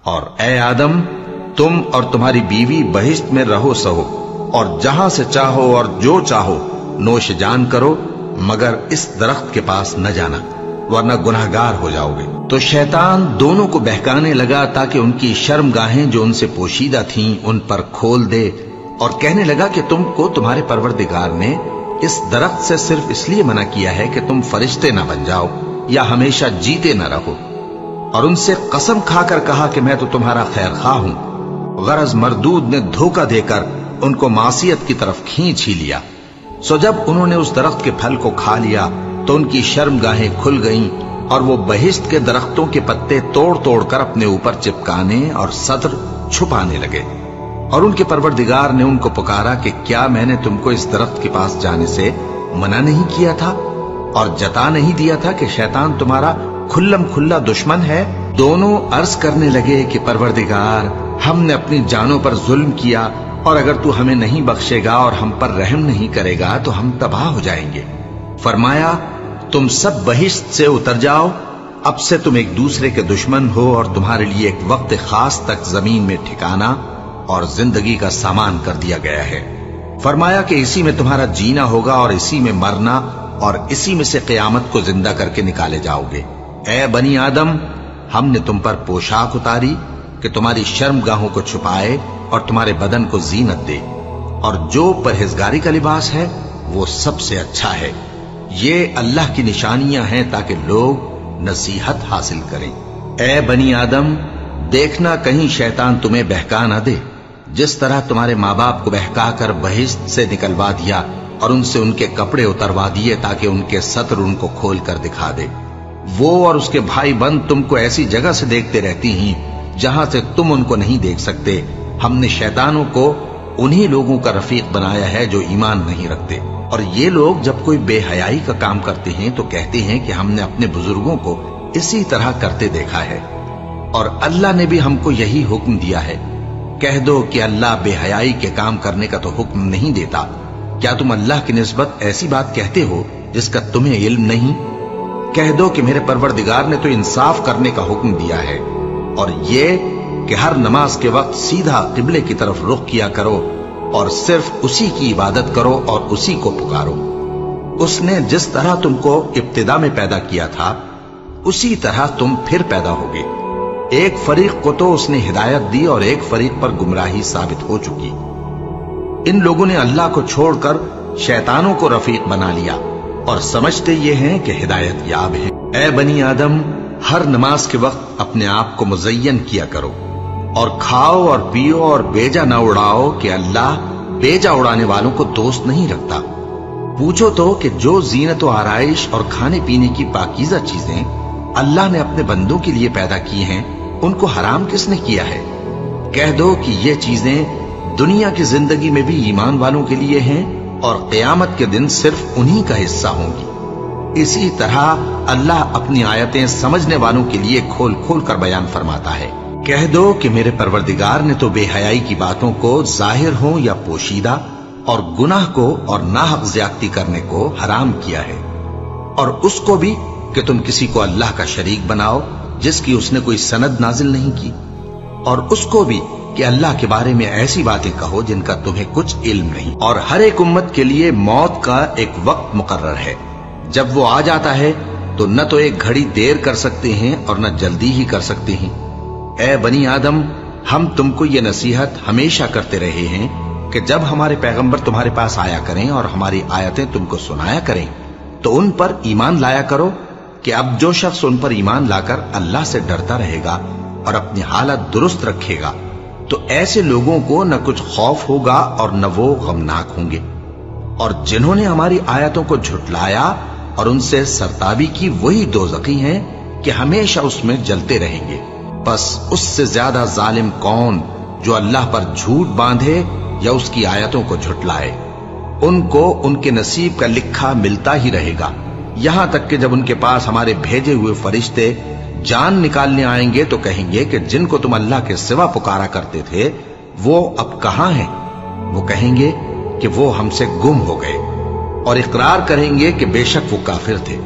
اور اے آدم، تم اور تمہاری بیوی بہشت میں رہو سہو، اور جہاں سے چاہو اور جو چاہو نوش جان کرو، مگر اس درخت کے پاس نہ جانا ورنہ گناہگار ہو جاؤ گے۔ تو شیطان دونوں کو بہکانے لگا تاکہ ان کی شرم گاہیں جو ان سے پوشیدہ تھیں ان پر کھول دے، اور کہنے لگا کہ تم کو تمہارے پروردگار نے اس درخت سے صرف اس لیے منع کیا ہے کہ تم فرشتے نہ بن جاؤ یا ہمیشہ جیتے نہ رہو۔ اور ان سے قسم کھا کر کہا کہ میں تو تمہارا خیر خواہ ہوں۔ غرض مردود نے دھوکہ دے کر ان کو معصیت کی طرف کھینچ ہی لیا۔ سو جب انہوں نے اس درخت کے پھل کو کھا لیا تو ان کی شرم گاہیں کھل گئیں، اور وہ بہشت کے درختوں کے پتے توڑ توڑ کر اپنے اوپر چپکانے اور صدر چھپانے لگے۔ اور ان کے پروردگار نے ان کو پکارا کہ کیا میں نے تم کو اس درخت کے پاس جانے سے منع نہیں کیا تھا اور جتا نہیں دیا تھا کہ شیطان تمہارا کھلم کھلا دشمن ہے؟ دونوں عرض کرنے لگے کہ پروردگار، ہم نے اپنی جانوں پر ظلم کیا، اور اگر تو ہمیں نہیں بخشے گا اور ہم پر رحم نہیں کرے گا تو ہم تباہ ہو جائیں گے۔ فرمایا تم سب بہشت سے اتر جاؤ، اب سے تم ایک دوسرے کے دشمن ہو، اور تمہارے لیے ایک وقت خاص تک زمین میں ٹھکانا اور زندگی کا سامان کر دیا گیا ہے۔ فرمایا کہ اسی میں تمہارا جینا ہوگا اور اسی میں مرنا، اور اسی میں سے قیامت کو زندہ کر کے نکالے جاؤ گے۔ اے بنی آدم، ہم نے تم پر پوشاک اتاری کہ تمہاری شرم گاہوں کو چھپائے اور تمہارے بدن کو زینت دے، اور جو پرہیزگاری کا لباس ہے وہ سب سے اچھا ہے۔ یہ اللہ کی نشانیاں ہیں تاکہ لوگ نصیحت حاصل کریں۔ اے بنی آدم، دیکھنا کہیں شیطان تمہیں بہکا نہ دے، جس طرح تمہارے ماں باپ کو بہکا کر بہشت سے نکلوا دیا اور ان سے ان کے کپڑے اتروا دیے تاکہ ان کے ستر ان کو کھول کر دکھا دے۔ وہ اور اس کے بھائی بند تم کو ایسی جگہ سے دیکھتے رہتی ہیں جہاں سے تم ان کو نہیں دیکھ سکتے۔ ہم نے شیطانوں کو انہی لوگوں کا رفیق بنایا ہے جو ایمان نہیں رکھتے، اور یہ لوگ جب کوئی بے حیائی کا کام کرتے ہیں تو کہتے ہیں کہ ہم نے اپنے بزرگوں کو اسی طرح کرتے دیکھا ہے، اور اللہ نے بھی ہم کو یہی حکم دیا ہے۔ کہہ دو کہ اللہ بے حیائی کے کام کرنے کا تو حکم نہیں دیتا۔ کیا تم اللہ کی نسبت ایسی بات کہتے ہو جس کا تمہیں علم نہیں؟ کہہ دو کہ میرے پروردگار نے تو انصاف کرنے کا حکم دیا ہے، اور یہ کہ ہر نماز کے وقت سیدھا قبلے کی طرف رخ کیا کرو اور صرف اسی کی عبادت کرو اور اسی کو پکارو۔ اس نے جس طرح تم کو ابتدا میں پیدا کیا تھا اسی طرح تم پھر پیدا ہوگے۔ ایک فریق کو تو اس نے ہدایت دی اور ایک فریق پر گمراہی ثابت ہو چکی۔ ان لوگوں نے اللہ کو چھوڑ کر شیطانوں کو رفیق بنا لیا اور سمجھتے یہ ہیں کہ ہدایت یاب ہیں۔ اے بنی آدم، ہر نماز کے وقت اپنے آپ کو مزین کیا کرو، اور کھاؤ اور پیو اور بیجا نہ اڑاؤ کہ اللہ بیجا اڑانے والوں کو دوست نہیں رکھتا۔ پوچھو تو کہ جو زینت و آرائش اور کھانے پینے کی پاکیزہ چیزیں اللہ نے اپنے بندوں کے لیے پیدا کی ہیں ان کو حرام کس نے کیا ہے؟ کہہ دو کہ یہ چیزیں دنیا کی زندگی میں بھی ایمان والوں کے لیے ہیں اور قیامت کے دن صرف انہی کا حصہ ہوں گی۔ اسی طرح اللہ اپنی آیتیں سمجھنے والوں کے لیے کھول کھول کر بیان فرماتا ہے۔ کہہ دو کہ میرے پروردگار نے تو بے حیائی کی باتوں کو ظاہر ہوں یا پوشیدہ، اور گناہ کو اور ناحق زیادتی کرنے کو حرام کیا ہے، اور اس کو بھی کہ تم کسی کو اللہ کا شریک بناؤ جس کی اس نے کوئی سند نازل نہیں کی، اور اس کو بھی کہ اللہ کے بارے میں ایسی باتیں کہو جن کا تمہیں کچھ علم نہیں۔ اور ہر ایک امت کے لیے موت کا ایک وقت مقرر ہے، جب وہ آ جاتا ہے تو نہ تو ایک گھڑی دیر کر سکتے ہیں اور نہ جلدی ہی کر سکتے ہیں۔ اے بنی آدم، ہم تم کو یہ نصیحت ہمیشہ کرتے رہے ہیں کہ جب ہمارے پیغمبر تمہارے پاس آیا کریں اور ہماری آیتیں تم کو سنایا کریں تو ان پر ایمان لایا کرو، کہ اب جو شخص ان پر ایمان لا کر اللہ سے ڈرتا رہے گا اور اپنی حالت درست رکھے گا تو ایسے لوگوں کو نہ کچھ خوف ہوگا اور نہ وہ غمناک ہوں گے۔ اور جنہوں نے ہماری آیتوں کو جھٹلایا اور ان سے سرتابی کی وہی دوزخی ہیں کہ ہمیشہ اس میں جلتے رہیں گے۔ بس اس سے زیادہ ظالم کون جو اللہ پر جھوٹ باندھے یا اس کی آیتوں کو جھٹلائے؟ ان کو ان کے نصیب کا لکھا ملتا ہی رہے گا، یہاں تک کہ جب ان کے پاس ہمارے بھیجے ہوئے فرشتے جان نکالنے آئیں گے تو کہیں گے کہ جن کو تم اللہ کے سوا پکارا کرتے تھے وہ اب کہاں ہیں؟ وہ کہیں گے کہ وہ ہم سے گم ہو گئے، اور اقرار کریں گے کہ بے شک وہ کافر تھے۔